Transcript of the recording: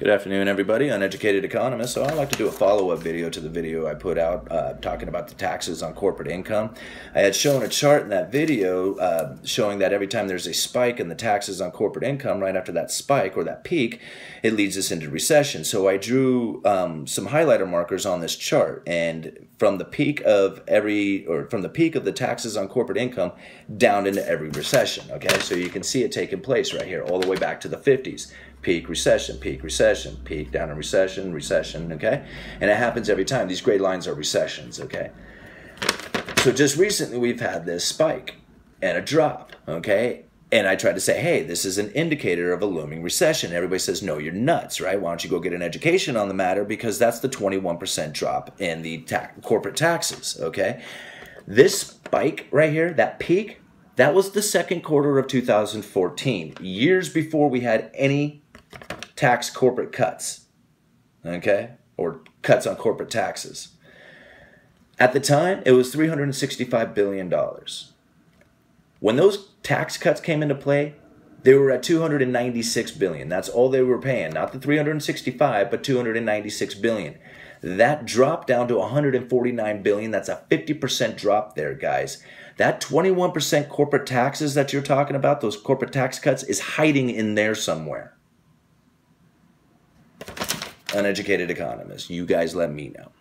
Good afternoon, everybody. Uneducated Economist. So I'd like to do a follow-up video to the video I put out talking about the taxes on corporate income. I had shown a chart in that video showing that every time there's a spike in the taxes on corporate income, right after that spike or that peak, it leads us into recession. So I drew some highlighter markers on this chart, and from the peak of the taxes on corporate income down into every recession. Okay, so you can see it taking place right here, all the way back to the 50s. Peak, recession, peak, down in recession, recession, okay? And it happens every time. These gray lines are recessions, okay? So just recently we've had this spike and a drop, okay? And I tried to say, hey, this is an indicator of a looming recession. Everybody says, no, you're nuts, right? Why don't you go get an education on the matter? Because that's the 21% drop in the corporate taxes, okay? This spike right here, that peak, that was the second quarter of 2014, years before we had any tax corporate cuts, okay, or cuts on corporate taxes. At the time, it was $365 billion. When those tax cuts came into play, they were at $296 billion. That's all they were paying, not the $365, but $296 billion. That dropped down to $149 billion. That's a 50% drop there, guys. That 21% corporate taxes that you're talking about, those corporate tax cuts, is hiding in there somewhere. Uneducated Economist, you guys let me know.